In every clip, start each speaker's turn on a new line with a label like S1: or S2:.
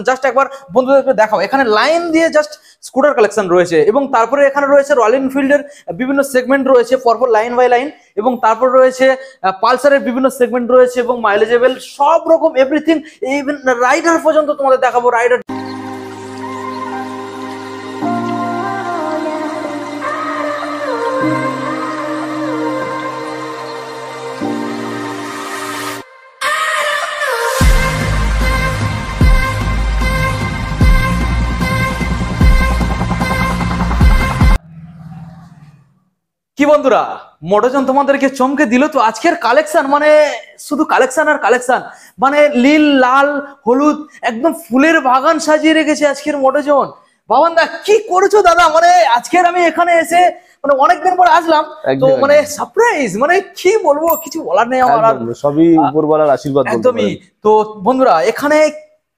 S1: Just একবার বন্ধুদেরকে দেখাও, এখানে লাইন দিয়ে জাস্ট স্কুটার কালেকশন রয়েছে এবং তারপরে এখানে রয়েছে রয়্যাল এনফিল্ডের বিভিন্ন সেগমেন্ট রয়েছে পরপর লাইন বাই লাইন, এবং তারপর রয়েছে পালসারের বিভিন্ন সেগমেন্ট রয়েছে এবং মাইলেজেবল সব রকম এভরিথিং, ইভেন রাইডার পর্যন্ত তোমাদের দেখাবো। রাইডার কি বন্ধুরা, মোটরজন তোমাদেরকে চমকে দিল তো। আজকের কালেকশন মানে শুধু কালেকশন আর কালেকশন, মানে নীল লাল হলুদ একদম ফুলের বাগান সাজিয়ে রেখেছে আজকের মোটরজন। বাবান দা কি করেছো দাদা, মানে আজকের আমি এখানে এসে মানে অনেকদিন পর আসলাম তো মানে সারপ্রাইজ, মানে কি বলবো, কিছু বলার নেই আমার,
S2: সবই উপরওয়ালার আশীর্বাদ।
S1: একদমই। তো বন্ধুরা এখানে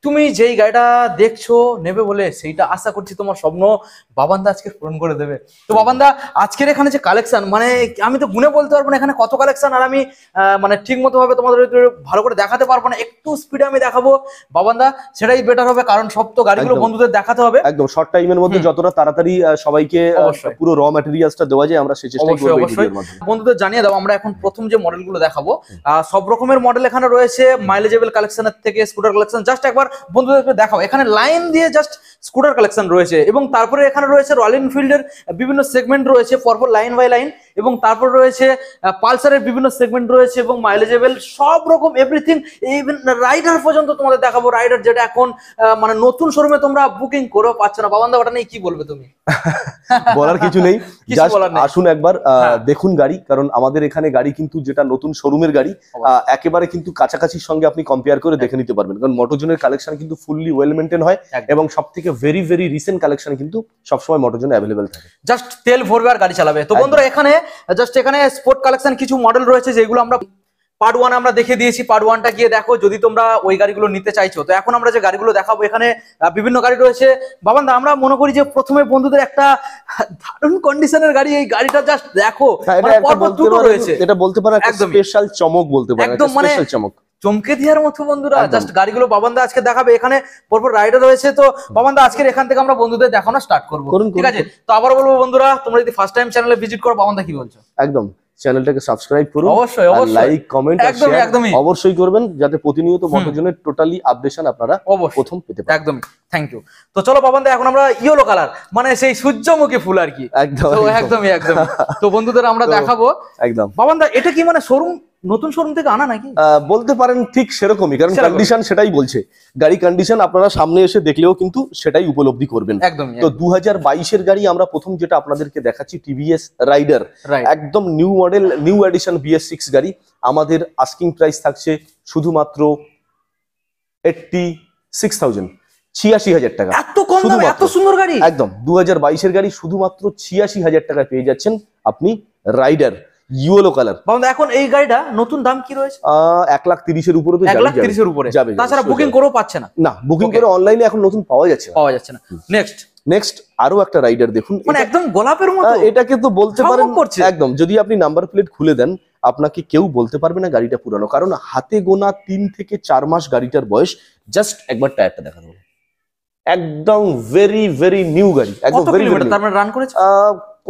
S1: তুমি যেই গাড়িটা দেখছো নেবে বলে সেইটা আশা করছি তোমার স্বপ্ন বাবানদা আজকে পূরণ করে দেবে। তো বাবানদা আজকের এখানে যে কালেকশন, মানে আমি তো গুনে বলতে পারবো না এখানে কত কালেকশন, আর আমি মানে ঠিক মতো ভাবে তোমাদের ভালো করে দেখাতে পারবো না, একটু স্পিডে আমি দেখাবো বাবানদা, সেটাই বেটার হবে, কারণ সব তো গাড়িগুলো বন্ধুদের দেখাতে হবে একদম
S2: শর্ট টাইমের মধ্যে, যতটা তাড়াতাড়ি সবাইকে পুরো র ম্যাটেরিয়ালসটা দেওয়া যায় আমরা সেই চেষ্টা করব।
S1: অবশ্যই বন্ধুদের জানিয়ে দাও, আমরা এখন প্রথম যে মডেলগুলো দেখাবো সব রকমের মডেল এখানে রয়েছে, মাইলেজেবল কালেকশনের থেকে স্কুটার কালেকশন, জাস্ট একবার বন্ধুদেরকে দেখাও, এখানে লাইন দিয়ে জাস্ট স্কুটার কালেকশন রয়েছে এবং তারপরে এখানে রয়েছে রয়্যাল এনফিল্ডের বিভিন্ন সেগমেন্ট রয়েছে পরপর লাইন বাই লাইন, এবং তারপর রয়েছে পালসারের বিভিন্ন সেগমেন্ট রয়েছে এবং মাইলেজেবল সব রকম এভরিথিং, ইভেন রাইডার পর্যন্ত তোমাদের দেখাবো। রাইডার যেটা এখন মানে নতুন শোরুমে তোমরা বুকিং করেও পাচ্ছ না। বাবানদা ওটা নিয়ে কি বলবে তুমি?
S2: বলার কিছু নেই, আসুন একবার দেখুন গাড়ি, কারণ আমাদের এখানে গাড়ি কিন্তু যেটা নতুন শোরুমের গাড়ি একেবারে কিন্তু কাছাকাছির সঙ্গে আপনি কম্পেয়ার করে দেখে নিতে পারবেন, কারণ মোটরজনের কালেকশন কিন্তু ফুললি ওয়েল মেইনটেইন হয় এবং সবথেকে ভেরি ভেরি রিসেন্ট কালেকশন কিন্তু সবসময় মোটরজনে অ্যাভেলেবেল থাকে।
S1: জাস্ট তেল ভরবে আর গাড়ি চালাবে। তো বন্ধুরা এখানে জাস্ট এখানে স্পোর্ট কালেকশন কিছু মডেল রয়েছে যেগুলো আমরা পার্ট 1 আমরা দেখে দিয়েছি, পার্ট 1টা গিয়ে দেখো যদি তোমরা ওই গাড়িগুলো নিতে চাইছো। তো এখন আমরা যে গাড়িগুলো দেখাবো এখানে বিভিন্ন গাড়ি রয়েছে। বাবানদা আমরা মনে করি যে প্রথমে বন্ধুদের একটা দারুণ কন্ডিশনের গাড়ি, এই গাড়িটা জাস্ট দেখো,
S2: এটা বলতে পারো একটা স্পেশাল চমক, বলতে পারো একদম স্পেশাল চমক,
S1: চমকে দেওয়ার মতো বন্ধুরা। জাস্ট গাড়িগুলো বাবানদা আজকে দেখাবে, এখানে পরপর রাইডার রয়েছে। তো বাবানদা আজকের এখান থেকে আমরা বন্ধুদের দেখানো স্টার্ট করবো, ঠিক আছে? তো আবার বলবো বন্ধুরা, তোমরা যদি ফার্স্ট টাইম চ্যানেলে ভিজিট করো, বাবানদা কি বলছো?
S2: একদম চ্যানেলটাকে সাবস্ক্রাইব করুন,
S1: অবশ্যই অবশ্যই
S2: লাইক কমেন্ট আর শেয়ার অবশ্যই করবেন, যাতে প্রতিনিয়ত মোটরজনের টোটালি আপডেশন আপনারা প্রথম পেতে পারেন।
S1: একদম, থ্যাংক ইউ। তো চলো বাবানদা এখন আমরা ইয়েলো কালার, মানে সেই সূর্যমুখী ফুল আর কি, একদমই একদম। তো বন্ধুদের আমরা দেখাবো একদম। বাবানদা এটা কি মানে শোরুম, নতুন শোরুম থেকে আনা নাকি?
S2: বলতে পারেন ঠিক সেরকমই, কারণ কন্ডিশন সেটাই বলছে, গাড়ি কন্ডিশন আপনারা সামনে এসে দেখলেও কিন্তু সেটাই উপলব্ধি করবেন।
S1: একদমই।
S2: তো 2022 এর গাড়ি আমরা প্রথম যেটা আপনাদেরকে দেখাচ্ছি টিভিএস রাইডার, একদম new model new addition BS6 গাড়ি। আমাদের আস্কিং প্রাইস থাকছে শুধুমাত্র 86,000, 86,000 টাকা।
S1: এত কম দামে এত সুন্দর গাড়ি?
S2: একদম 2022 এর গাড়ি শুধুমাত্র 86,000 টাকায় পেয়ে যাচ্ছেন আপনি রাইডার ইয়েলো কালার।
S1: বাবা এখন এই গাড়িটা নতুন দাম কি রয়েছে?
S2: 1,30,000 এর উপরে তো
S1: 1,30,000 এর উপরে যাবে। তাছাড়া বুকিং করেও পাচ্ছে না?
S2: না, বুকিং করে অনলাইনে এখন নতুন পাওয়া যাচ্ছে
S1: না। নেক্সট
S2: আরো একটা রাইডার দেখুন,
S1: মানে একদম গোলাপের মতো,
S2: এটাকে তো বলতে পারেন একদম, যদি আপনি নাম্বার প্লেট খুলে দেন আপনাকে কেউ বলতে পারবে না গাড়িটা পুরানো, কারণ হাতে গোনা 3 থেকে 4 মাস গাড়িটার বয়স। জাস্ট একবার টায়ারটা দেখা দেবো, একদম ভেরি ভেরি নিউ গাড়ি, একদম ভেরি ভেরি।
S1: তার মানে রান করেছে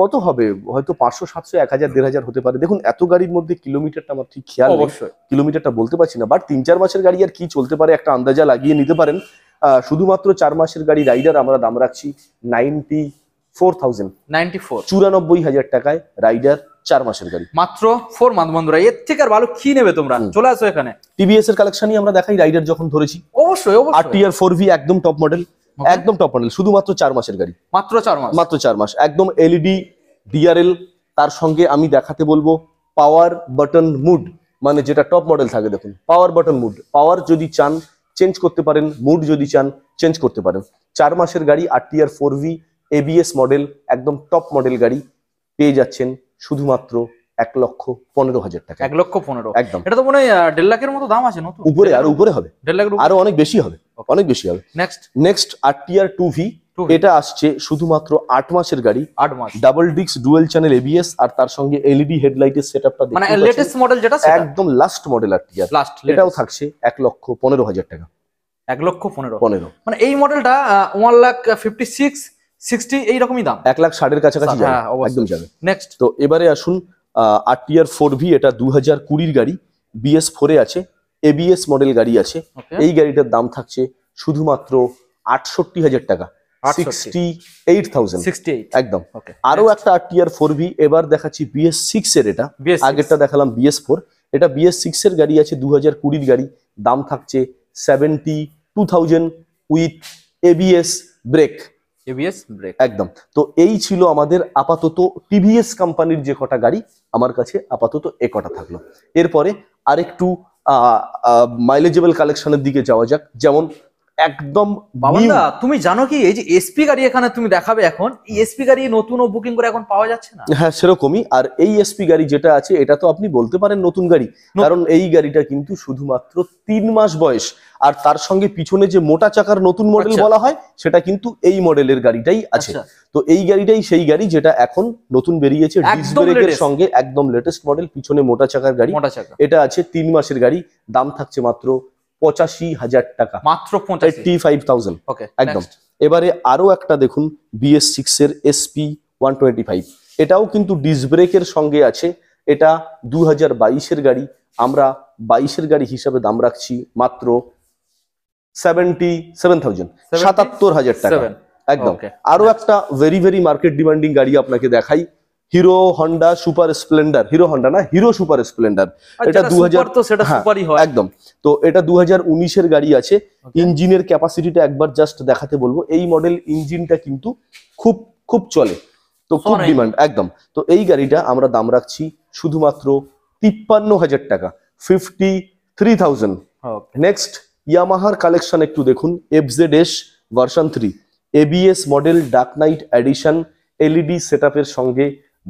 S2: কত হবে, হয়তো 500 700 1000 1500 হতে পারে। দেখুন এত গাড়ির মধ্যে কিলোমিটারটা আমার ঠিক খেয়াল নেই, কিলোমিটারটা বলতে পারছি না, বাট 3-4 মাসের গাড়ি আর কি চলতে পারে একটা আন্দাজা লাগিয়ে নিতে পারেন। শুধুমাত্র 4 মাসের গাড়ি রাইডার আমরা দাম রাখছি 94,000, 94,000 টাকায় রাইডার 4 মাসের গাড়ি,
S1: মাত্র 4 মান্থ। বন্ধুরা এর থেকে আর ভালো কি নেবে তোমরা? চলে আসো এখানে।
S2: টিভিএস এর কালেকশনই আমরা দেখাই, রাইডার যখন ধরেছি
S1: অবশ্যই
S2: RTR 4V একদম টপ মডেল, একদম টপ মডেল, শুধুমাত্র 4 মাসের গাড়ি,
S1: মাত্র 4 মাস,
S2: মাত্র 4 মাস। একদম LED DRL, তার সঙ্গে আমি দেখাতে বলবো পাওয়ার বাটন মুড, মানে যেটা টপ মডেল থাকে। দেখুন পাওয়ার বাটন মুড, পাওয়ার যদি চান চেঞ্জ করতে পারেন, মুড যদি চান চেঞ্জ করতে পারেন। 4 মাসের গাড়ি RTR 4V ABS মডেল, একদম টপ মডেল গাড়ি পেয়ে যাচ্ছেন শুধুমাত্র 1,15,000 টাকা।
S1: 1,15,000
S2: একদম।
S1: এটা তো মনে হয় 1.5 লাখের মতো দাম আছে নতুন,
S2: উপরে আরো উপরে হবে,
S1: 1.5 লাখের
S2: আরো অনেক বেশি হবে, অনেক বেশি হবে। নেক্সট RTR 2V, এটা আসছে শুধুমাত্র 8 মাসের গাড়ি,
S1: 8 মাস,
S2: double disc dual channel ABS, আর তার সঙ্গে LED হেডলাইটের সেটআপটা দেখুন,
S1: মানে লেটেস্ট মডেল যেটা,
S2: একদম লাস্ট মডেল RTR, এটাও থাকছে 1,15,000 টাকা।
S1: 1,15,000
S2: 15
S1: মানে এই মডেলটা 1,56,60 এইরকমই দাম।
S2: 1,60,000 কাছাকাছি যাবে,
S1: হ্যাঁ, অবশ্যই।
S2: একদম যাবে।
S1: নেক্সট
S2: তো এবারে আসুন RTR 4V, এটা 2020 গাড়ি, BS4 এ আছে, ABS মডেল গাড়ি আছে।
S1: ওকে
S2: এই গাড়িটার দাম থাকছে শুধুমাত্র 68,000 টাকা, 68,000
S1: 68
S2: একদম।
S1: ওকে।
S2: আরো একটা RTR 4V, এবার দেখাচ্ছি BS6 এর। এটা
S1: BS6
S2: আগেরটা দেখালাম BS4, এটা BS6 এর গাড়ি আছে, 2020 গাড়ি, দাম থাকছে 72,000 with ABS brake,
S1: ABS brake.
S2: একদম। তো এই ছিল আমাদের আপাতত টিভিএস কোম্পানির যে কটা গাড়ি আমার কাছে আপাতত এ কটা থাকলো। এরপরে আরেকটু মাইলেজেবল কালেকশনের দিকে যাওয়া যাক, যেমন একদম
S1: বাবান্দা তুমি জানো কি এই যে এসপি গাড়ি এখানে তুমি দেখাবে, এখন এই এসপি গাড়ি নতুন ও বুকিং করে এখন পাওয়া যাচ্ছে না?
S2: হ্যাঁ সেরকমই। আর এই এসপি গাড়ি যেটা আছে এটা তো আপনি বলতে পারেন নতুন গাড়ি, কারণ এই গাড়িটা কিন্তু শুধুমাত্র 3 মাস বয়স, আর তার সঙ্গে পিছনে যে মোটা চাকার নতুন মডেল
S1: আচ্ছা।
S2: বলা হয় সেটা কিন্তু এই মডেলের গাড়িটাই আছে।
S1: আচ্ছা।
S2: তো এই গাড়িটাই সেই গাড়ি যেটা এখন নতুন বেরিয়েছে, ডিস্ক
S1: একদম
S2: ব্রেকের
S1: latest।
S2: সঙ্গে, একদম লেটেস্ট মডেল, পিছনে মোটা চাকার গাড়ি।
S1: মোটা চাকা
S2: এটা আছে 3 মাসের গাড়ি, দাম থাকছে মাত্র 85,000 টাকা,
S1: মাত্র 85।
S2: 85,000
S1: ওকে
S2: একদম। এবারে আরো একটা দেখুন BS6 এর SP 125, এটাও কিন্তু ডিস্ক ব্রেকের সঙ্গে আছে। এটা 2022 এর গাড়ি, আমরা 22 এর গাড়ি হিসাবে দাম রাখছি মাত্র 77,000, 77,000 টাকা একদম।
S1: Okay.
S2: আরো একটা ভেরি ভেরি মার্কেট ডিমান্ডিং গাড়ি আপনাকে দেখাই, hero Honda super Splendor, hero Honda না, হিরো সুপার স্প্লেন্ডার। এটা 2000,
S1: তো সেটা
S2: হ্যাঁ,
S1: সুপারই হয়
S2: একদম। তো এটা 2019 এর গাড়ি আছে। ইঞ্জিনের ক্যাপাসিটিটা একবার জাস্ট দেখাতে বলবো, এই মডেল ইঞ্জিনটা কিন্তু খুব খুব চলে, তো খুব
S1: Fine.
S2: ডিমান্ড একদম। তো এই গাড়িটা আমরা দাম রাখছি শুধুমাত্র 53,000 টাকা, 53,000।
S1: Okay.
S2: নেক্সট ইয়ামাহার কালেকশন একটু দেখুন, FZS version 3, ABS model, dark knight edition, LED সেটআপের সঙ্গে,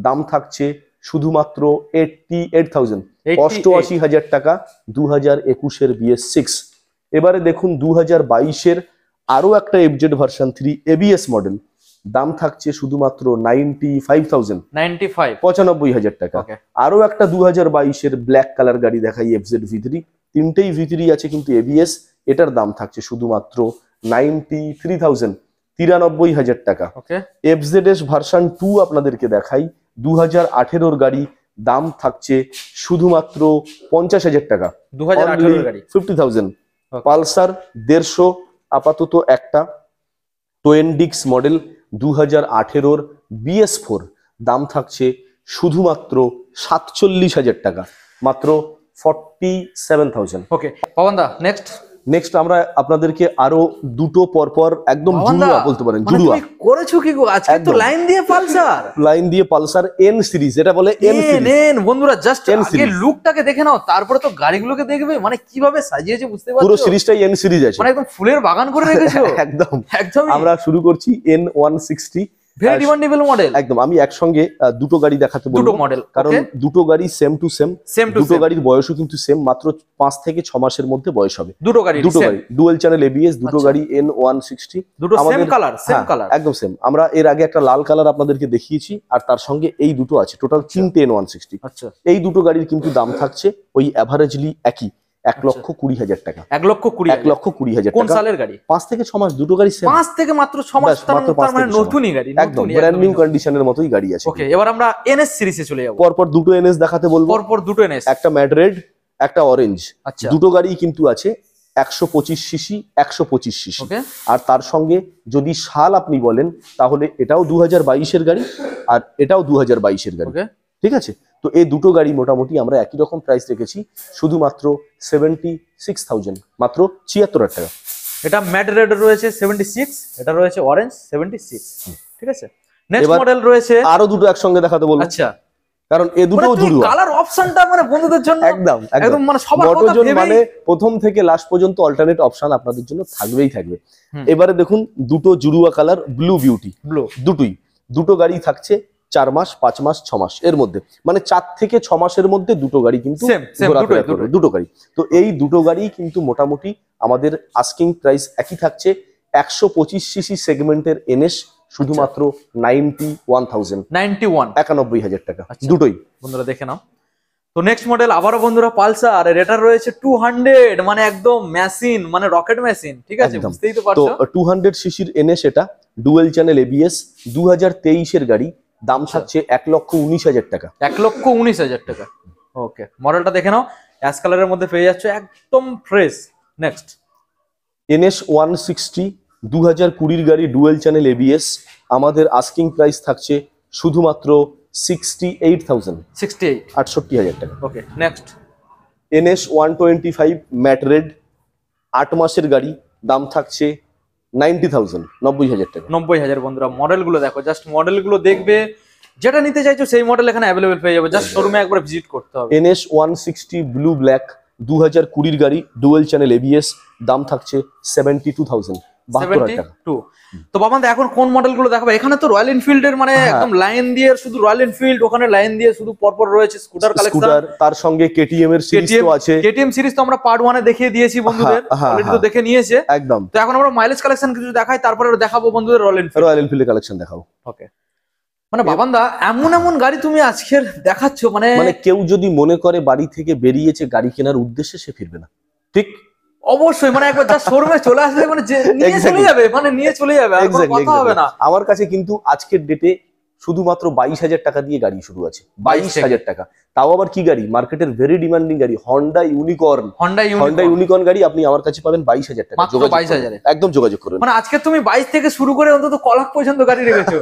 S2: দাম থাকছে শুধুমাত্র 88,000, 88,000 টাকা, 2021 এর BS6। এবারে দেখুন 2022 এর আরো একটা FZ ভার্সন 3 ABS মডেল, দাম থাকছে শুধুমাত্র 95,000,
S1: 95
S2: 95,000 টাকা।
S1: Okay.
S2: আরো একটা 2022 এর ব্ল্যাক কালার গাড়ি দেখাই, FZ V3, তিনটেই V3 আছে কিন্তু ABS, এটার দাম থাকছে শুধুমাত্র 93,000, 93,000 টাকা।
S1: ওকে
S2: FZS ভার্সন 2 আপনাদেরকে দেখাই, 2018 গাড়ি, দাম থাকছে শুধুমাত্র 50,000 টাকা,
S1: 2018 গাড়ি
S2: 50,000।
S1: Okay.
S2: পালসার 150 আপাতত একটা, টোয়েন্ডিক্স মডেল 2018 BS4, দাম থাকছে শুধুমাত্র 47,000 টাকা, মাত্র 47,000।
S1: ওকে পাবনদা নেক্সট।
S2: নেক্সট আমরা আপনাদেরকে আরো দুটো পরপর একদম
S1: পাবনদা
S2: জুড়ুয়া বলতে পারেন,
S1: মানে
S2: জুড়ুয়া
S1: তুমি করেছো কি গো আজকে তো
S2: একদম।
S1: লাইন দিয়ে পালসার
S2: লাইন দিয়ে পালসার N সিরিজ, এটা বলে N সিরিজ।
S1: নেন বন্ধুরা, জাস্ট
S2: N
S1: আগে
S2: series।
S1: লুকটাকে দেখে নাও, তারপরে তো গাড়িগুলোকে দেখবে, মানে কিভাবে সাজিয়েছে বুঝতে
S2: পুরো
S1: পারছো,
S2: সিরিজটাই N সিরিজ আছে,
S1: মানে একদম ফুলের বাগান করে রেখেছো
S2: একদম।
S1: একদম
S2: আমরা শুরু করছি N160,
S1: ভেরি ডিমান্ডেবল মডেল।
S2: একদম। আমি একসঙ্গে দুটো গাড়ি দেখাতে
S1: দুটো
S2: বলবো,
S1: মডেল
S2: কারণ দুটো গাড়ি same to same,
S1: same to
S2: দুটো
S1: সেম,
S2: গাড়ির বয়সও কিন্তু সেম, মাত্র 5 থেকে 6 মাসের মধ্যে বয়স হবে।
S1: দুটো গাড়ি
S2: দুটো গাড়ি ডুয়াল চ্যানেল ABS, দুটো
S1: আচ্ছা।
S2: গাড়ি N160,
S1: দুটো সেম
S2: আমাদের-
S1: কালার, সেম
S2: হ্যাঁ,
S1: কালার
S2: একদম সেম। আমরা এর আগে একটা লাল কালার আপনাদেরকে দেখিয়েছি, আর তার সঙ্গে এই দুটো আছে, টোটাল 3টে N160।
S1: আচ্ছা
S2: এই দুটো গাড়ির কিন্তু দাম থাকছে ওই অ্যাভারেজলি একই, 1,20,000 টাকা,
S1: 1,20,000
S2: 1,20,000
S1: কোন
S2: টাকা।
S1: সালের গাড়ি?
S2: 5 থেকে 6 মাস, দুটো গাড়ি সেম,
S1: 5 থেকে মাত্র 6 মাস,
S2: ব্যাস, মাত্র
S1: তার
S2: 5
S1: মানে
S2: থেকে 6 মাস।
S1: নতুনই গাড়ি,
S2: একদম
S1: নতুনই,
S2: ব্র্যান্ড নিউ
S1: একদমই।
S2: কন্ডিশনের মতোই গাড়ি আছে।
S1: ওকে এবার আমরা এনএস সিরিজে চলে যাব,
S2: পরপর দুটো NS দেখাতে বলবো,
S1: পরপর দুটো এনএস।
S2: একটা ম্যাট রেড, একটা অরেঞ্জ।
S1: আচ্ছা
S2: দুটো গাড়ি কিন্তু আছে 125 সিসি, 125 সিসি।
S1: ওকে
S2: আর তার সঙ্গে যদি সাল আপনি বলেন তাহলে এটাও 2022 এর গাড়ি, আর এটাও 2022 এর গাড়ি,
S1: ওকে
S2: ঠিক আছে। তো এই দুটো গাড়ি মোটামুটি আমরা একই রকম প্রাইস রেখেছি, শুধুমাত্র 76,000, মাত্র 76,000 টাকা।
S1: এটা ম্যাট রেড রয়েছে 76, এটা রয়েছে অরেঞ্জ 76, ঠিক আছে। নেক্সট
S2: এবার
S1: মডেল রয়েছে,
S2: আরো দুটো একসঙ্গে দেখাতে বলবো,
S1: আচ্ছা
S2: কারণ এ দুটো জুড়ুয়া,
S1: কালার অপশনটা মানে বন্ধুদের জন্য
S2: একদম
S1: একদম মানে সবার কথা
S2: মোটোজন
S1: ভেবেই-
S2: মানে প্রথম থেকে লাস্ট পর্যন্ত অল্টারনেট অপশন আপনাদের জন্য থাকবেই থাকবে।
S1: হুম।
S2: এবারে দেখুন দুটো জুড়ুয়া কালার ব্লু বিউটি,
S1: ব্লু
S2: দুটো গাড়ি থাকছে 4 মাস, 5 মাস, 6 মাস এর মধ্যে, মানে 4 থেকে 6 মাসের মধ্যে দুটো গাড়ি কিন্তু
S1: Same,
S2: ঘোরাফেরা
S1: দুটোই,
S2: করবে, দুটো গাড়ি। তো এই দুটো গাড়ি কিন্তু মোটামুটি আমাদের আস্কিং প্রাইস একই থাকছে, 125 সিসি সেগমেন্টের NS, শুধুমাত্র 91,000,
S1: 91
S2: 91,000 টাকা,
S1: আচ্ছা।
S2: দুটোই।
S1: বন্ধুরা দেখে নাও, তো নেক্সট মডেল আবারও বন্ধুরা পালসার, আর এটা রয়েছে 200, মানে একদম মেশিন, মানে রকেট মেশিন, ঠিক আছে,
S2: একদম।
S1: বুঝতেই তো
S2: তো
S1: পারছো।
S2: 200 সিসির এনএস, এটা ডুয়েল চ্যানেল এবিএস, 2023-এর গাড়ি, দাম থাকছে 1,19,000 টাকা।
S1: 1,19,000 টাকা। ওকে, মডেলটা দেখে নাও, অ্যাশ কালারের মধ্যে পেয়ে যাচ্ছে, একদম ফ্রেশ। নেক্সট
S2: এনএস 160, 2020-র গাড়ি, ডুয়েল চ্যানেল এবিএস, আমাদের আস্কিং প্রাইস থাকছে শুধুমাত্র 68,000,
S1: 68।
S2: 68,000 টাকা।
S1: ওকে, নেক্সট
S2: এনএস 125 ম্যাট রেড, 8 মাসের গাড়ি, দাম থাকছে 90,000, 90,000 টাকা।
S1: 90,000। বন্ধুরা মডেলগুলো দেখো, জাস্ট মডেলগুলো দেখবে, যেটা নিতে চাইছো সেই মডেল এখানে অ্যাভেলেবেল পেয়ে যাবে, জাস্ট শোরুমে একবার ভিজিট করতে হবে।
S2: এনএস 160 ব্লু ব্ল্যাক, 2020-র গাড়ি, ডুয়েল চ্যানেল এবিএস, দাম থাকছে 72,000, 72,000 টাকা।
S1: 72। তো বাবা এখন কোন মডেলগুলো দেখাবো? এখানে তো রয়্যাল এনফিল্ডের মানে একদম লাইন দিয়ে শুধু রয়্যাল এনফিল্ড, ওখানে লাইন দিয়ে শুধু পরপর রয়েছে স্কুটার কালেকশন।
S2: স্কুটার, তার সঙ্গে কেটিএম এর সিরিজ তো আছে।
S1: কেটিএম সিরিজ তো আমরা পার্ট 1 এ দেখিয়ে দিয়েছি বন্ধুদের, অলরেডি তো দেখে নিয়েছে
S2: একদম।
S1: তো এখন আমরা মাইলেজ কালেকশন কিছু দেখাই, তারপরে দেখাবো বন্ধুদের রয়্যাল এনফিল্ড।
S2: রয়্যাল এনফিল্ডের কালেকশন দেখাও।
S1: ওকে, মানে বাবান্দা এমন এমন গাড়ি তুমি আজকের দেখাচ্ছ, মানে
S2: কেউ যদি মনে করে বাড়ি থেকে বেরিয়েছে গাড়ি কেনার উদ্দেশ্যে, সে ফিরবে না, ঠিক?
S1: অবশ্যই, মানে একবার যা শোরুমে চলে আসবে, মানে নিয়ে চলে যাবে, মানে নিয়ে চলে যাবে, আর কোনো কথা হবে না।
S2: আমার কাছে কিন্তু আজকের ডেটে শুধুমাত্র 22,000 টাকা দিয়ে গাড়ি শুরু আছে, 22,000 টাকা। তাও আবার কি গাড়ি? মার্কেটের ভেরি ডিমান্ডিং গাড়ি, হন্ডা ইউনিকর্ন। হন্ডা ইউনিকর্ন গাড়ি আপনি আমার কাছে পাবেন 22,000 টাকা।
S1: মাত্র 22,000
S2: একদম যোগাযোগ করুন।
S1: মানে আজকে তুমি 22 থেকে শুরু করে অন্তত ক লাখ পর্যন্ত গাড়ি রেখেছো।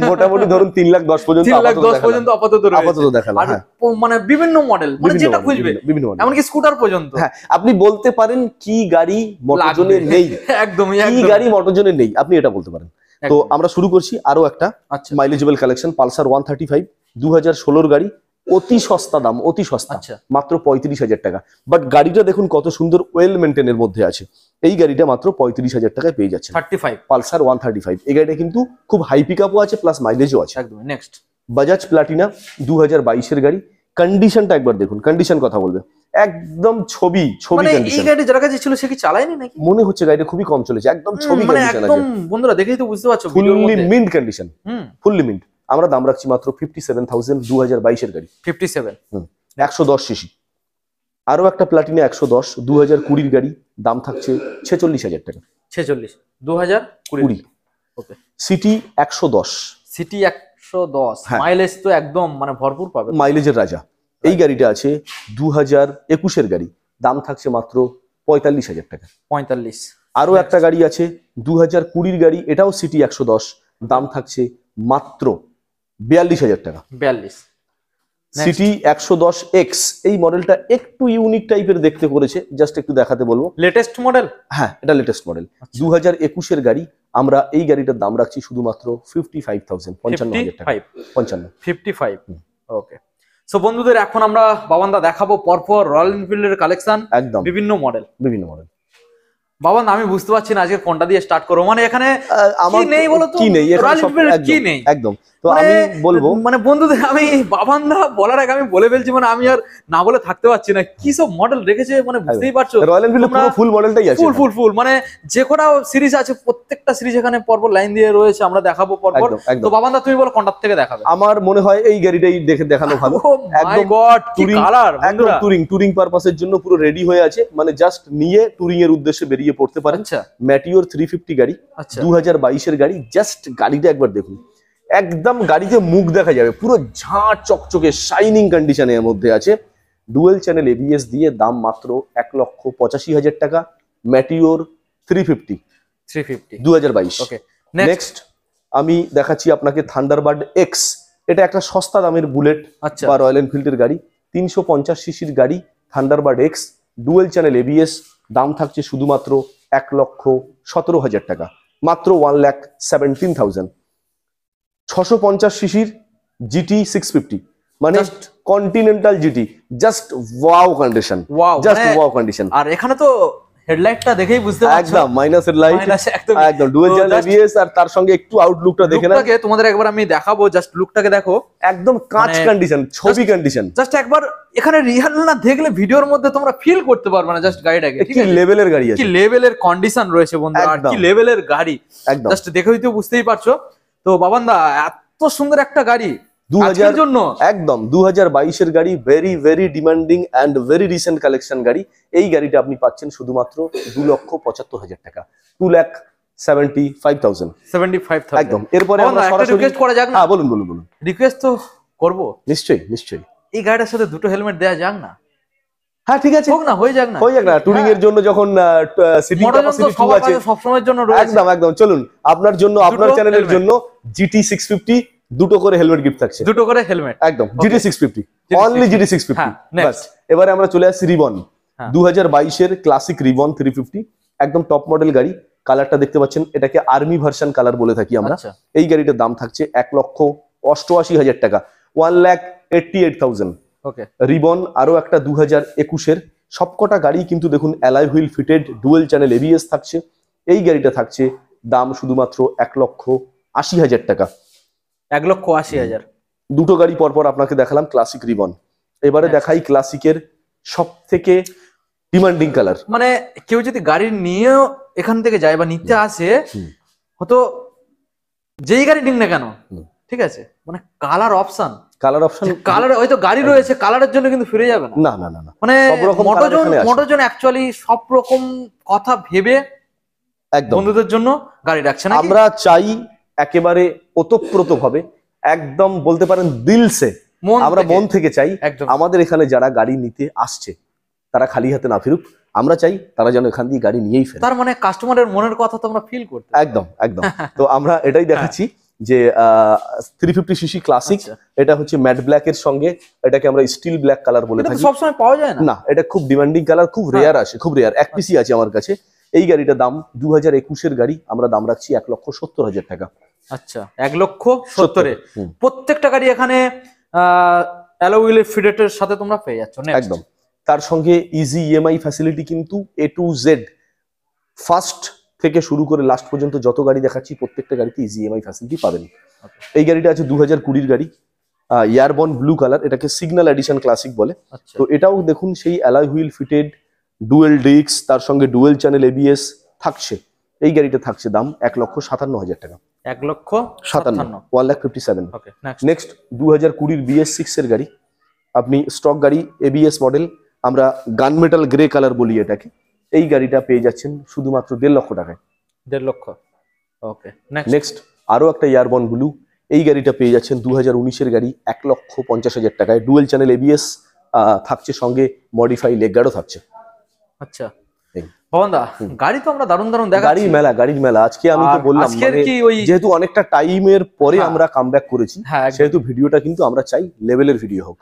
S2: মোটামুটি ধরুন 3,10,000 পর্যন্ত,
S1: 3,10,000 পর্যন্ত আপাতত
S2: দেখালাম।
S1: আর মানে বিভিন্ন মডেল, মানে যেটা খুঁজবে,
S2: বিভিন্ন মডেল,
S1: এমনকি স্কুটার পর্যন্ত।
S2: হ্যাঁ, আপনি বলতে পারেন কি গাড়ি মোটরজনে নেই,
S1: একদমই
S2: কি গাড়ি মোটরজনে নেই, আপনি এটা বলতে পারেন। তো আমরা শুরু করছি আরো একটা মাইলেজেবল কালেকশন, পালসার 135, 2016-র গাড়ি, অতি সস্তা দাম, অতি সস্তা, মাত্র 35,000 টাকা। বাট গাড়িটা দেখুন কত সুন্দর, ওয়েল মেনটেনের মধ্যে আছে। এই গাড়িটা মাত্র 35,000 টাকায় পেয়ে যাচ্ছে,
S1: 35
S2: পালসার 135। এই গাড়িটা কিন্তু খুব হাই পিকআপও আছে, প্লাস মাইলেজও আছে।
S1: একদম। নেক্সট
S2: বাজাজ প্লাটিনা, 2022-এর গাড়ি, কন্ডিশনটা একবার দেখুন, কন্ডিশন কথা বলবে, একদম ছবি
S1: মানে
S2: কন্ডিশন।
S1: এই গাড়ি যার কাছে ছিল সে কি চালায়নি নাকি?
S2: মনে হচ্ছে গাড়িটা খুবই কম চলেছে, একদম ছবি কন্ডিশন আছে,
S1: একদম বন্ধুরা দেখেই তো বুঝতে পারছো,
S2: fully mint condition, fully mint. আমরা দাম রাখছি মাত্র 57,000, 2022-এর গাড়ি,
S1: 57।
S2: 110 সিসি। আরো একটা প্লাটিনা 110, 2020-র গাড়ি, দাম থাকছে 46,000 টাকা।
S1: 46, 2020। ওকে,
S2: সিটি 110,
S1: সিটি 110, মাইলেজ তো একদম মানে ভরপুর পাবে,
S2: মাইলেজের রাজা। এই গাড়িটা আছে 2021-এর গাড়ি, দাম থাকছে মাত্র 45,000 টাকা।
S1: 45।
S2: আরো একটা গাড়ি আছে 2020-র গাড়ি, এটাও সিটি 110, দাম থাকছে মাত্র 42,000 টাকা।
S1: 42।
S2: সিটি 110 এক্স, এই মডেলটা একটু ইউনিক টাইপের দেখতে করেছে, জাস্ট একটু দেখাতে বলবো।
S1: Latest model?
S2: হ্যাঁ, এটা লেটেস্ট মডেল। 2021-এর গাড়ি, আমরা এই গাড়িটার দাম রাখছি শুধুমাত্র 55,000, 55,000 টাকা।
S1: 55। ওকে, সো বন্ধুদের এখন আমরা বাবান্দা দেখাবো পরপর রয়্যাল এনফিল্ডের কালেকশন,
S2: একদম
S1: বিভিন্ন মডেল।
S2: বাবা
S1: আমি বুঝতে পারছি না আজকে কোনটা দিয়ে স্টার্ট করবো, মানে এখানে
S2: আমার
S1: কি নেই বলো তো,
S2: কি নেই
S1: রয়্যাল এনফিল্ড কি নেই
S2: একদম। তো আমি বলবো,
S1: মানে বন্ধুদের আমি বাবান্দা বলার আগে আমি বলে ফেলছি, মানে আমি আর না বলে থাকতে পারছি না, কি সব মডেল রেখেছে, মানে বুঝতেই পারছো
S2: রয়্যাল এনফিল্ড পুরো ফুল মডেলটাই আছে,
S1: ফুল মানে যে কটা সিরিজ আছে প্রত্যেকটা সিরিজ এখানে পরপর লাইন দিয়ে রয়েছে, আমরা দেখাবো পরপর। তো বাবান্দা তুমি বলো কোনটা থেকে দেখাবে?
S2: আমার মনে হয় এই গাড়িটাই দেখানো ভালো।
S1: একদম গড, কি কালার,
S2: একদম টুরিং পারপাসের জন্য পুরো রেডি হয়ে আছে, মানে জাস্ট নিয়ে টুরিং এর উদ্দেশ্যে বেরিয়ে পড়তে পারেন। ম্যাটিওর 350 গাড়ি, 2022-এর গাড়ি, জাস্ট গাড়িটা একবার দেখুন, একদম গাড়িতে মুখ দেখা যাবে, পুরো ঝাঁ চকচকে শাইনিং কন্ডিশনের মধ্যে আছে। ডুয়েল চ্যানেল এবিএস দিয়ে, দাম মাত্র 1,85,000 টাকা। ম্যাটিওর 350, 2022।
S1: ওকে,
S2: নেক্সট আমি দেখাচ্ছি আপনাকে থান্ডারবার্ড এক্স। এটা একটা সস্তা দামের বুলেট বা রয়্যাল এনফিল্ডের গাড়ি, 350 সিসির গাড়ি, Thunderbird x, dual channel ABS, দাম থাকছে শুধুমাত্র 1,17,000 টাকা, মাত্র 1,17,000। 650 সিসির জিটি 650, মানে Continental GT, just wow condition, just wow condition.
S1: আর এখানে তো হেডলাইটটা দেখেই বুঝতে পারছো,
S2: একদম মাইনাস হেডলাইট, একদম ডুয়াল চ্যানেল এবিএস, আর তার সঙ্গে একটু আউটলুকটা দেখে নাও।
S1: তোমাদের একবার আমি দেখাবো, জাস্ট লুকটাকে দেখো,
S2: একদম কাঁচ কন্ডিশন, ছবি কন্ডিশন।
S1: জাস্ট একবার এখানে রিয়াল না দেখলে ভিডিওর মধ্যে তোমরা ফিল করতে পারবে না জাস্ট গাড়িটাকে,
S2: কি লেভেলের গাড়ি আছে,
S1: কি লেভেলের কন্ডিশন রয়েছে বন্ধুরা, আর কি লেভেলের গাড়ি, জাস্ট দেখেই তো বুঝতেই পারছো। তো বাবান্দা এত সুন্দর একটা গাড়ি,
S2: 2000
S1: জন্য
S2: একদম 2022-এর গাড়ি, very very demanding and very recent collection গাড়ি। এই গাড়িটা আপনি পাচ্ছেন শুধুমাত্র 2,75,000 টাকা, 2,75,000।
S1: 75,000
S2: একদম। এরপরে আমরা
S1: একটা
S2: সরাসরি
S1: রিকোয়েস্ট করা যাক না?
S2: হ্যাঁ, বলুন বলুন বলুন।
S1: রিকোয়েস্ট তো করব,
S2: নিশ্চয়ই নিশ্চয়ই।
S1: এই গাড়িটার সাথে দুটো হেলমেট দেয়া যাক না?
S2: হ্যাঁ ঠিক আছে,
S1: হোক না, হয়ে যাক না।
S2: হয়ে যাক না। টুরিং এর জন্য যখন সিটিং
S1: মোটরজন তো
S2: ক্যাপাসিটি 2
S1: সবার
S2: আছে,
S1: কাছে সব সময়ের জন্য রয়েছে।
S2: একদম একদম। চলুন, আপনার জন্য, আপনার
S1: দুটো
S2: চ্যানেলের
S1: helmet।
S2: জন্য GT 650 দুটো করে হেলমেট গিফট থাকছে।
S1: দুটো করে হেলমেট,
S2: একদম GT 650, অনলি GT 650।
S1: হ্যাঁ,
S2: বাস,
S1: next।
S2: এবারে আমরা চলে আসছি রিবন।
S1: হ্যাঁ।
S2: 2022-এর ক্লাসিক রিবন 350, একদম টপ মডেল গাড়ি। কালারটা দেখতে পাচ্ছেন, এটাকে আর্মি ভার্সন কালার বলে থাকি আমরা।
S1: আচ্ছা।
S2: এই গাড়িটার দাম থাকছে 1,88,000 টাকা, 1,88,000।
S1: ওকে।
S2: রিবন আরো একটা 2021-এর। সবকটা গাড়ি কিন্তু দেখুন alloy wheel fitted, dual channel ABS থাকছে। এই গাড়িটা থাকছে দাম শুধুমাত্র 1,80,000 টাকা।
S1: 1,80,000।
S2: দুটো গাড়ি পরপর আপনাকে দেখালাম ক্লাসিক রিবন। এবারে দেখাই ক্লাসিকের সব থেকে ডিমান্ডিং কালার।
S1: মানে কেউ যদি গাড়ি নিয়েও এখান থেকে যায় বা নিতে আসে, হয়তো যেই গাড়ি নিন না কেন, ঠিক আছে, মানে colour option,
S2: colour option,
S1: colour হয়তো গাড়ি রয়েছে, কালারের জন্য কিন্তু ফিরে যাবে না।
S2: না না না না,
S1: মানে
S2: সব রকম colour এখানে আছে।
S1: মোটরজন অ্যাকচুয়ালি সব রকম কথা ভেবে
S2: একদম
S1: বন্ধুদের জন্য গাড়ি রাখছে না।
S2: আমরা চাই একেবারে ওতপ্রোত ভাবে, একদম বলতে পারেন দিলসে, আমরা মন থেকে চাই
S1: একদম।
S2: আমাদের এখানে যারা গাড়ি নিতে আসছে তারা খালি হাতে না ফিরুক। আমরা চাই তারা যেন এখান দিয়ে গাড়ি নিয়েই ফেরে।
S1: তার মানে কাস্টমারের মনের কথা তো আমরা ফিল করতে।
S2: একদম একদম। তো আমরা এটাই দেখাচ্ছি যে 350cc ক্লাসিক, এটা হচ্ছে ম্যাট ব্ল্যাক এর সঙ্গে, এটাকে আমরা স্টিল ব্ল্যাক কালার বলে থাকি।
S1: সবসময় পাওয়া যায় না।
S2: না, এটা খুব ডিমান্ডিং কালার, খুব রেয়ার আসে, খুব রেয়ার। এক পিসি আছে আমার কাছে। এই গাড়িটার দাম 2021-এর গাড়ি, আমরা দাম রাখছি 1,70,000 টাকা।
S1: আচ্ছা, 1,70,000। প্রত্যেকটা গাড়ি এখানে অ্যালয় হুইল ফিটেডের সাথে তোমরা পেয়ে যাচ্ছ।
S2: একদম। তার সঙ্গে ইজি EMI ফ্যাসিলিটি কিন্তু A to Z, ফার্স্ট থেকে শুরু করে লাস্ট পর্যন্ত যত গাড়ি দেখাচ্ছি প্রত্যেকটা গাড়িতে ইজি EMI ফ্যাসিলিটি পাবেন। এই গাড়িটা আছে 2020-এর গাড়ি, এয়ারবর্ন ব্লু কালার, এটাকে সিগন্যাল এডিশন ক্লাসিক বলে। তো এটাও দেখুন সেই alloy wheel fitted, dual disk, তার সঙ্গে ডুয়েল চ্যানেল ABS থাকছে। এই গাড়িটা থাকছে দাম 1,57,000 টাকা।
S1: 1,57,000,
S2: 1,57,000।
S1: ওকে।
S2: নেক্সট 2020-এর BS6 এর গাড়ি, আপনি স্টক গাড়ি, ABS মডেল, আমরা গান মেটাল গ্রে কালার বলি এটাকে। এই গাড়িটা পেয়ে যাচ্ছেন শুধুমাত্র 1.5 লক্ষ টাকায়।
S1: 1.5 লক্ষ, ওকে।
S2: নেক্সট আরো একটা এয়ারবর্ন ব্লু, এই গাড়িটা পেয়ে যাচ্ছেন 2019-এর গাড়ি, 1,50,000 টাকায়। ডুয়েল চ্যানেল ABS থাকছে, সঙ্গে মডিফাই লেগ গার্ডও থাকছে।
S1: আচ্ছা ভবনদা, গাড়ি তো আমরা দারুণ দারুণ দেখাচ্ছি।
S2: গাড়ির মেলা আজকে আমি তো বললাম, মানে যেহেতু অনেকটা টাইমের পরে আমরা কামব্যাক করেছি, সেহেতু ভিডিওটা কিন্তু আমরা চাই লেভেলের ভিডিও হোক।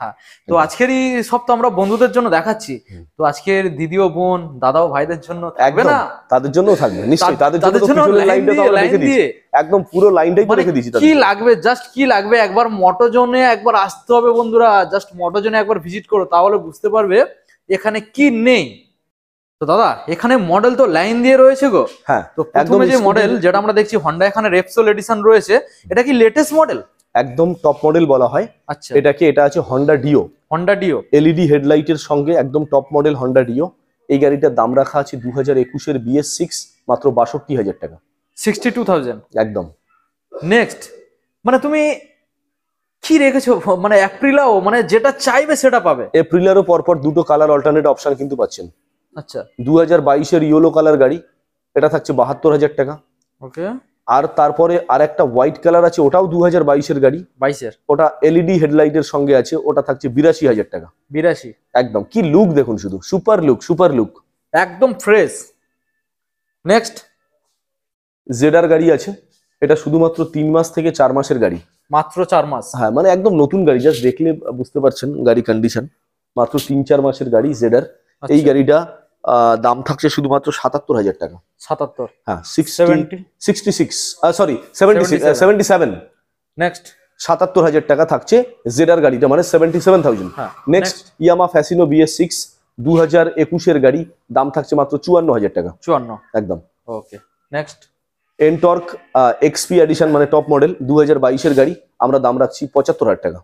S1: তো আজকেরই সব তো আমরা বন্ধুদের জন্য দেখাচ্ছি, তো আজকের দিদিও বোন, দাদাও ভাইদের জন্য থাকবে না?
S2: তাদের জন্যও থাকবে নিশ্চয়ই, তাদের জন্য তো পিছনের লাইনটা তো আমরা রেখে দিয়েছি, একদম পুরো লাইনটাই তো রেখে দিয়েছি।
S1: কি লাগবে, জাস্ট কি লাগবে, একবার মোটরজনে একবার আসতে হবে বন্ধুরা, জাস্ট মোটরজনে একবার ভিজিট করো, তাহলে বুঝতে পারবে এখানে কি নেই। তো দাদা, এখানে মডেল তো লাইন দিয়ে রয়েছে গো।
S2: হ্যাঁ,
S1: তো প্রথমে যে মডেল যেটা আমরা দেখছি হন্ডা, এখানে রেপসোল এডিশন রয়েছে, এটা কি লেটেস্ট মডেল?
S2: একদম টপ মডেল বলা হয়।
S1: আচ্ছা,
S2: এটা আছে হন্ডা ডিও। LED হেডলাইটের সঙ্গে একদম টপ মডেল হন্ডা ডিও। এই গাড়িটার দাম রাখা আছে 2021-এর BS6 মাত্র 62,000 টাকা।
S1: 62,000
S2: একদম।
S1: নেক্সট, মানে তুমি কি রেখেছো, মানে এপ্রিলাও, মানে যেটা চাইবে সেটা পাবে।
S2: এপ্রিলেরও পরপর দুটো কালার অল্টারনেট অপশন কিন্তু পাচ্ছেন।
S1: আচ্ছা,
S2: 2022-এর ইয়েলো কালার গাড়ি, এটা থাকছে 72,000 টাকা।
S1: ওকে।
S2: আর তারপরে আর একটা হোয়াইট কালার আছে, ওটাও 2022-এর গাড়ি,
S1: 22-এর,
S2: ওটা LED হেডলাইটের সঙ্গে আছে, ওটা থাকছে 82,000 টাকা।
S1: 82,
S2: একদম। কি লুক দেখুন, শুধু সুপার লুক,
S1: একদম ফ্রেশ। নেক্সট
S2: জেডার গাড়ি আছে, এটা শুধুমাত্র 3 মাস থেকে 4 মাসের গাড়ি,
S1: মাত্র 4 মাস।
S2: হ্যাঁ, মানে একদম নতুন গাড়ি, জাস্ট দেখলে বুঝতে পারছেন গাড়ি কন্ডিশন। মাত্র 3-4 মাসের গাড়ি জেডার। এই গাড়িটা দাম থাকছে শুধুমাত্র 77,000 টাকা।
S1: 77,
S2: হ্যাঁ, 66 সরি 77।
S1: নেক্সট
S2: 77,000 টাকা থাকছে জেডার গাড়িটা, মানে 77,000। নেক্সট ইয়ামা ফ্যাসিনো BS6 2021-এর গাড়ি, দাম থাকছে মাত্র 54,000 টাকা।
S1: 54,
S2: একদম।
S1: ওকে। নেক্সট
S2: এনটর্ক XP এডিশন, মানে টপ মডেল 2022-এর গাড়ি, আমরা দাম রাখছি 75,000 টাকা।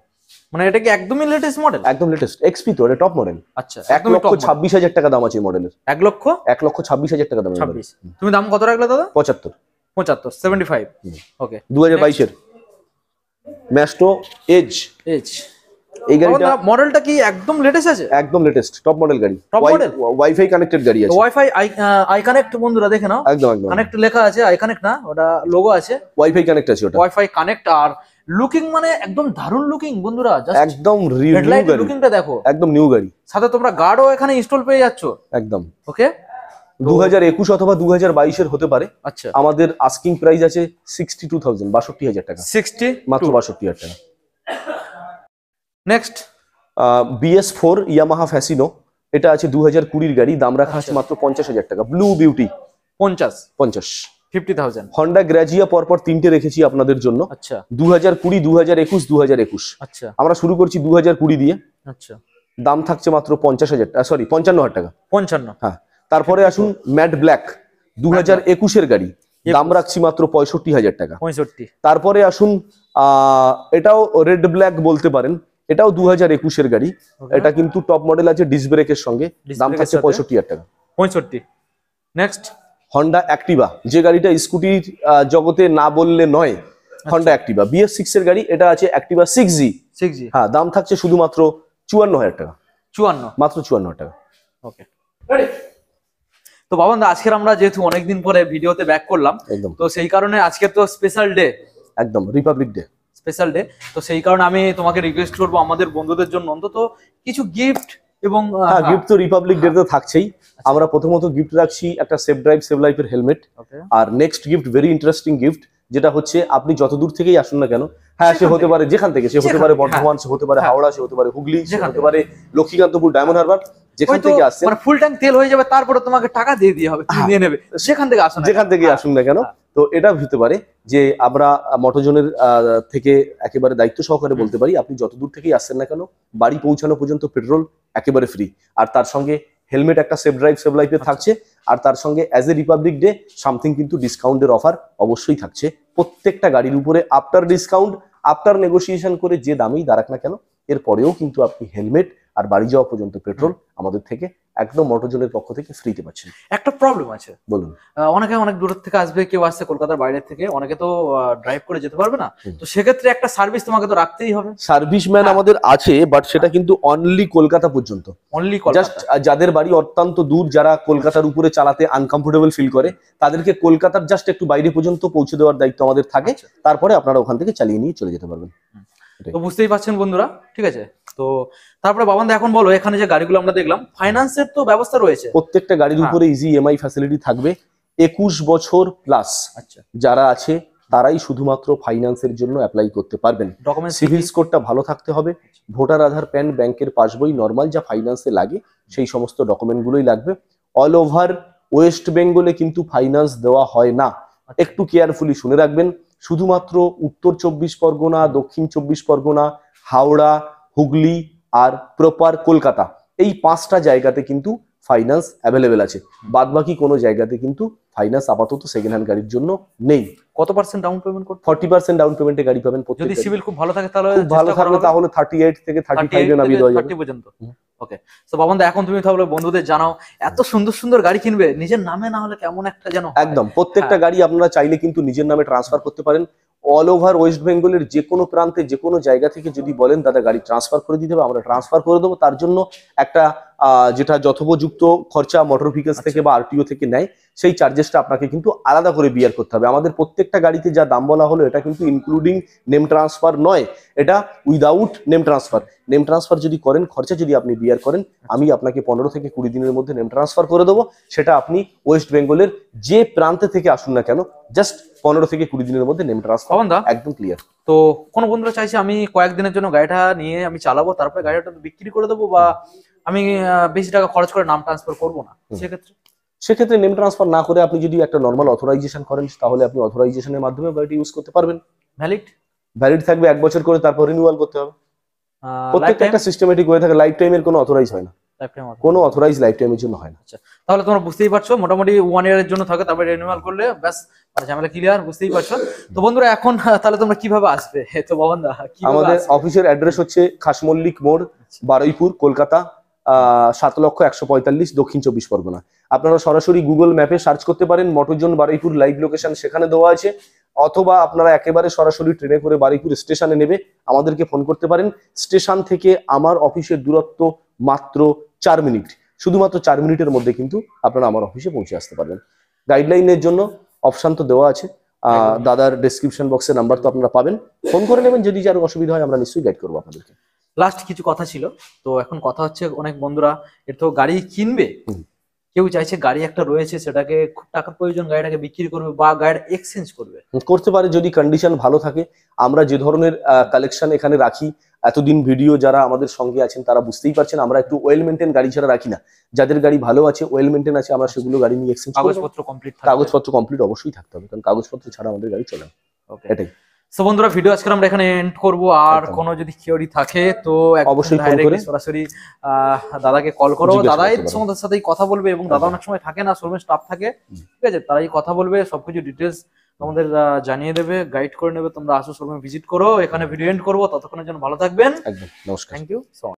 S1: মানে এটা কি একদমই লেটেস্ট মডেল?
S2: একদম লেটেস্ট, XP তো, এটা টপ মডেল।
S1: আচ্ছা,
S2: 1,26,000 টাকা দাম আছে এই মডেলের।
S1: 1,26,000
S2: টাকা দাম।
S1: 26। তুমি দাম কত রাখলে দাদা?
S2: 75।
S1: 75, 75, ওকে।
S2: 2022-এর ম্যাস্টো এজ।
S1: এজ
S2: এই গাড়িটা
S1: মডেলটা কি একদম লেটেস্ট আছে?
S2: একদম লেটেস্ট টপ মডেল গাড়ি,
S1: Top model?
S2: ওয়াইফাই কানেক্টেড গাড়ি আছে।
S1: ওয়াইফাই আই কানেক্ট বন্ধুরা দেখে নাও,
S2: একদম একদম
S1: কানেক্ট লেখা আছে, আই কানেক্ট না, ওটা লোগো আছে,
S2: ওয়াইফাই কানেক্ট আছে ওটা।
S1: Wifi connect. আর লুকিং মানে একদম দারুণ লুকিং বন্ধুরা, জাস্ট
S2: একদম নিউ
S1: হেডলাইট
S2: গাড়ি,
S1: লুকিংটা দেখো,
S2: একদম নিউ গাড়ি।
S1: সাথে তোমরা গার্ডও এখানে ইনস্টল পেয়ে যাচ্ছ।
S2: একদম
S1: ওকে
S2: 2021 অথবা 2022 এর হতে পারে।
S1: আচ্ছা
S2: আমাদের আস্কিং প্রাইস আছে 62,000, 62,000 টাকা,
S1: 60
S2: মাত্র 62,000 টাকা।
S1: নেক্সট
S2: BS4 ইয়ামাহা ফ্যাসিনো, এটা আছে 2020 গাড়ি, দাম রাখা আছে
S1: আচ্ছা।
S2: মাত্র 50,000 টাকা। Blue beauty
S1: 50
S2: 50।
S1: 50,000।
S2: হন্ডা গ্রাজিয়া পরপর তিনটে রেখেছি আপনাদের জন্য,
S1: আচ্ছা
S2: 2020, 2021, 2021।
S1: আচ্ছা
S2: আমরা শুরু করছি 2020 দিয়ে,
S1: আচ্ছা
S2: দাম থাকছে মাত্র 50,000 টাকা, সরি 55,000 টাকা।
S1: 55।
S2: হ্যাঁ, তারপরে আসুন ম্যাট ব্ল্যাক 2021 এর গাড়ি, দাম রাখছি মাত্র 65,000 টাকা।
S1: 65।
S2: তারপরে আসুন এটাও রেড ব্ল্যাক বলতে পারেন, এটাও 2021 এর গাড়ি,
S1: Okay.
S2: এটা কিন্তু টপ মডেল আছে ডিস্ক ব্রেকের সঙ্গে,
S1: Disc
S2: দাম
S1: brake
S2: থাকছে
S1: এর সাথে?
S2: 65,000 টাকা।
S1: 65। নেক্সট
S2: হন্ডা অ্যাক্টিভা, যে গাড়িটা স্কুটির জগতে না বললে নয়, হন্ডা অ্যাক্টিভা BS6 এর গাড়ি, এটা আছে অ্যাক্টিভা 6G।
S1: 6G
S2: হ্যাঁ, দাম থাকছে শুধুমাত্র 54,000 টাকা,
S1: 54।
S2: মাত্র 54,000 টাকা।
S1: ওকে তো বাবন দা, আজকের আমরা যেহেতু অনেকদিন পরে ভিডিওতে ব্যাক করলাম,
S2: একদম
S1: তো সেই কারণে আজকে তো স্পেশাল ডে,
S2: একদম রিপাবলিক ডে।
S1: স্পেশাল ডে, তো সেই কারণে আমি তোমাকে রিকোয়েস্ট করবো আমাদের বন্ধুদের জন্য অন্তত কিছু গিফট এবং
S2: হ্যাঁ, গিফট তো রিপাবলিক ডে তে থাকছেই। আমরা প্রথমত গিফট রাখছি একটা সেফ ড্রাইভ সেভ লাইফের হেলমেট।
S1: ওকে
S2: আর next gift very interesting gift, যেটা হচ্ছে আপনি যত দূর থেকেই আসুন না কেন, হ্যাঁ সে হতে পারে যেখান থেকে, সে হতে পারে বর্ধমান, সে হতে পারে হাওড়া, সে হতে পারে হুগলি, সে
S1: যেখান
S2: হতে
S1: থেকে।
S2: পারে লক্ষ্মীকান্তপুর, ডায়মন্ড হারবার, যেখান
S1: হয়তো
S2: থেকে আসছেন,
S1: মানে ফুল ট্যাঙ্ক তেল হয়ে যাবে, তারপরে তোমাকে টাকা দিয়ে দিয়ে হবে, তুমি নিয়ে নেবে, সেখান থেকে আসো না
S2: যেখান থেকে আসুন না কেন। তো এটা হতে পারে যে আমরা মোটরজনের থেকে একেবারে দায়িত্ব সহকারে বলতে পারি, আপনি যত দূর থেকেই আসছেন না কেন, বাড়ি পৌঁছানো পর্যন্ত পেট্রোল একেবারে ফ্রি। আর তার সঙ্গে হেলমেট একটা সেফ ড্রাইভ সেভ লাইফে থাকছে, আর তার সঙ্গে as a Republic day something কিন্তু ডিসকাউন্টের অফার অবশ্যই থাকছে প্রত্যেকটা গাড়ির উপরে। আফটার ডিসকাউন্ট, আফটার নেগোসিয়েশন করে যে দামেই দাঁড়াক না কেন, এর পরেও কিন্তু আপনি হেলমেট আর বাড়ি যাওয়া পর্যন্ত পেট্রোল আমাদের থেকে একদম মোটরজনের পক্ষ থেকে ফ্রিতে পাচ্ছেন।
S1: একটা প্রবলেম আছে,
S2: বলুন।
S1: অনেকে অনেক দূর থেকে আসবে, কেউ আসছে কলকাতার বাইরে থেকে, অনেকে তো ড্রাইভ করে যেতে পারবে না, তো সেক্ষেত্রে একটা সার্ভিস তোমাকে তো রাখতেই হবে।
S2: সার্ভিসম্যান আমাদের আছে, বাট সেটা কিন্তু অনলি কলকাতা পর্যন্ত।
S1: অনলি
S2: জাস্ট যাদের বাড়ি অত্যন্ত দূর, যারা কলকাতার উপরে চালাতে আনকমফোর্টেবল ফিল করে, তাদেরকে কলকাতার জাস্ট একটু বাইরে পর্যন্ত পৌঁছে দেওয়ার দায়িত্ব আমাদের থাকে।
S1: আচ্ছা।
S2: তারপরে আপনারা ওখান থেকে চালিয়ে নিয়ে চলে যেতে পারবেন।
S1: তো বুঝতেই পারছেন বন্ধুরা, ঠিক আছে। তো তারপরে বাবান দা এখন বলো, এখানে যে গাড়িগুলো আমরা দেখলাম, ফাইন্যান্সের তো ব্যবস্থা রয়েছে?
S2: প্রত্যেকটা গাড়ির
S1: হ্যাঁ।
S2: উপরে ইজি EMI ফ্যাসিলিটি থাকবে। 21 বছর প্লাস
S1: আচ্ছা,
S2: যারা আছে তারাই শুধুমাত্র ফাইন্যান্সের জন্য অ্যাপ্লাই করতে পারবেন।
S1: ডকুমেন্টস
S2: সিভিল স্কোরটা ভালো থাকতে হবে, ভোটার আধার, প্যান, ব্যাংকের পাসবই, নর্মাল যা ফাইন্যান্সে লাগে সেই সমস্ত ডকুমেন্টগুলোই লাগবে। অল ওভার ওয়েস্ট বেঙ্গলে কিন্তু ফাইন্যান্স দেওয়া হয় না, একটু কেয়ারফুলি শুনে রাখবেন। শুধুমাত্র উত্তর 24 পরগনা, দক্ষিণ 24 পরগনা, হাওড়া, হুগলি আর প্রপার কলকাতা, এই 5টা জায়গাতে কিন্তু ফাইন্যান্স অ্যাভেলেবেল আছে। বাদবাকি কোনো জায়গাতে কিন্তু ফাইন্যান্স আপাতত সেকেন্ড হ্যান্ড গাড়ির জন্য নেই।
S1: কত পার্সেন্ট ডাউন পেমেন্ট করতে?
S2: 40% ডাউন পেমেন্টে গাড়ি পাবেন।
S1: যদি
S2: প্রত্যেকটা
S1: সিভিল খুব ভালো থাকে তাহলে
S2: খুব ভালো থাকলে তাহলে 38 থেকে 35 এ নামিয়ে দেওয়া যাবে।
S1: 30 পর্যন্ত। ওকে, তো বাবন দা এখন তুমি তাহলে বন্ধুদের জানাও, এত সুন্দর সুন্দর গাড়ি কিনবে, নিজের নামে না হলে কেমন একটা যেন হয়।
S2: একদম প্রত্যেকটা গাড়ি আপনারা চাইলে কিন্তু নিজের নামে ট্রান্সফার করতে পারেন। অল ওভার ওয়েস্ট বেঙ্গলের যে কোনো প্রান্তে, যে কোনো জায়গা থেকে যদি বলেন দাদা গাড়ি ট্রান্সফার করে দিতে হবে, আমরা ট্রান্সফার করে দেবো। তার জন্য একটা যেটা যথোপযুক্ত খরচা মোটর ভেহিকলস থেকে বা আরটিও থেকে নেয়, সেই চার্জেসটা আপনাকে কিন্তু আলাদা করে বিয়ার করতে হবে। আমাদের প্রত্যেকটা গাড়িতে যা দাম বলা হলো, এটা কিন্তু ইনক্লুডিং নেম ট্রান্সফার নয়, এটা without name transfer. Name transfer যদি করেন, খরচা যদি আপনি বিয়ার করেন, আমি আপনাকে 15 থেকে 20 দিনের মধ্যে নেম ট্রান্সফার করে দেবো। সেটা আপনি ওয়েস্ট বেঙ্গলের যে প্রান্তে থেকে আসুন না কেন, জাস্ট 15 থেকে 20 দিনের মধ্যে নেম ট্রান্সফার
S1: বাবন দা,
S2: একদম ক্লিয়ার।
S1: তো কোনো বন্ধুরা চাইছে আমি কয়েকদিনের জন্য গাড়িটা নিয়ে আমি চালাবো, তারপরে গাড়িটা বিক্রি করে দেবো, বা আমি বেশি টাকা খরচ করে নাম ট্রান্সফার করবো না, সেক্ষেত্রে?
S2: সেক্ষেত্রে নেম ট্রান্সফার না করে আপনি যদি একটা নর্মাল অথরাইজেশন করেন, তাহলে আপনি অথরাইজেশনের মাধ্যমে গাড়িটি ইউজ করতে পারবেন।
S1: ভ্যালিড
S2: ভ্যালিড থাকবে 1 বছর করে, তারপর রিনিউয়াল করতে হবে। প্রত্যেকটা একটা সিস্টেমেটিক হয়ে থাকে, লাইফ টাইমের কোনো অথরাইজ হয় না, কোনো অথরাইজ লাইফ টাইমের জন্য হয় না।
S1: তাহলে তোমরা বুঝতেই পারছো, মোটামুটি 1 ইয়ারের জন্য থাকে, তারপরে রিনিউয়াল করলে ব্যাস মানে ঝামেলা ক্লিয়ার, বুঝতেই পারছো। তো বন্ধুরা এখন তাহলে তোমরা কিভাবে আসবে? তো বাবন দা
S2: আমাদের অফিসের অ্যাড্রেস হচ্ছে খাসমল্লিক মোড়, বারুইপুর, কলকাতা 7,145,000, দক্ষিণ 24 পরগনা। আপনারা সরাসরি গুগল ম্যাপে সার্চ করতে পারেন, মোটরজন বারুইপুর লাইভ লোকেশন সেখানে দেওয়া আছে। অথবা আপনারা একেবারে সরাসরি ট্রেনে করে বারুইপুর স্টেশনে নেবে, আমাদেরকে ফোন করতে পারেন। স্টেশন থেকে আমার অফিসের দূরত্ব মাত্র 4 মিনিট, শুধুমাত্র 4 মিনিটের মধ্যে কিন্তু আপনারা আমার অফিসে পৌঁছে আসতে পারবেন। গাইডলাইনের জন্য অপশন তো দেওয়া আছে, দাদার ডেসক্রিপশন বক্সে নাম্বার তো আপনারা পাবেন, ফোন করে নেবেন। যদি যার অসুবিধা হয় আমরা নিশ্চয়ই গাইড করবো আপনাদেরকে।
S1: লাস্ট কিছু কথা ছিল, তো এখন কথা হচ্ছে অনেক বন্ধুরা এর তো গাড়ি কিনবে, কেউ চাইছে গাড়ি একটা রয়েছে সেটাকে খুব টাকার প্রয়োজন, গাড়িটাকে বিক্রি করবে বা গাড়ি এক্সচেঞ্জ করবে।
S2: করতে পারে যদি কন্ডিশন ভালো থাকে। আমরা যে ধরনের কালেকশন এখানে রাখি, এতদিন ভিডিও যারা আমাদের সঙ্গে আছেন তারা বুঝতেই পারছেন, আমরা একটু ওয়েল মেনটেন গাড়ি ছাড়া রাখি না। যাদের গাড়ি ভালো আছে, ওয়েল মেনটেন আছে, আমরা সেগুলো গাড়ি নিয়ে এক্সচেঞ্জ করব।
S1: কাগজপত্র কমপ্লিট থাকবে।
S2: কাগজপত্র কমপ্লিট অবশ্যই থাকতে হবে, কারণ কাগজপত্র ছাড়া আমাদের গাড়ি চলে না।
S1: ওকে,
S2: এটাই।
S1: সো বন্ধুরা ভিডিও আজকে আমরা এখানে এন্ড করব। আর
S2: একদম।
S1: কোনো যদি কিউরি থাকে তো
S2: অবশ্যই ফোন
S1: ডাইরেক্টলি
S2: করে
S1: সরাসরি দাদাকে কল করো,
S2: জিজ্ঞেস
S1: দাদাই
S2: করতে পারো।
S1: তোমাদের সাথেই কথা বলবে, এবং দাদা অনেক সময় থাকে না, শোরুমে স্টাফ থাকে, ঠিক আছে, তারাই কথা বলবে, সবকিছু ডিটেলস তোমাদের জানিয়ে দেবে, গাইড করে নেবে। তোমরা আসো, শোরুমে ভিজিট করো। এখানে ভিডিও এন্ড করবো, ততক্ষণের জন্য ভালো থাকবেন।
S2: একদম, নমস্কার।
S1: Thank you so much.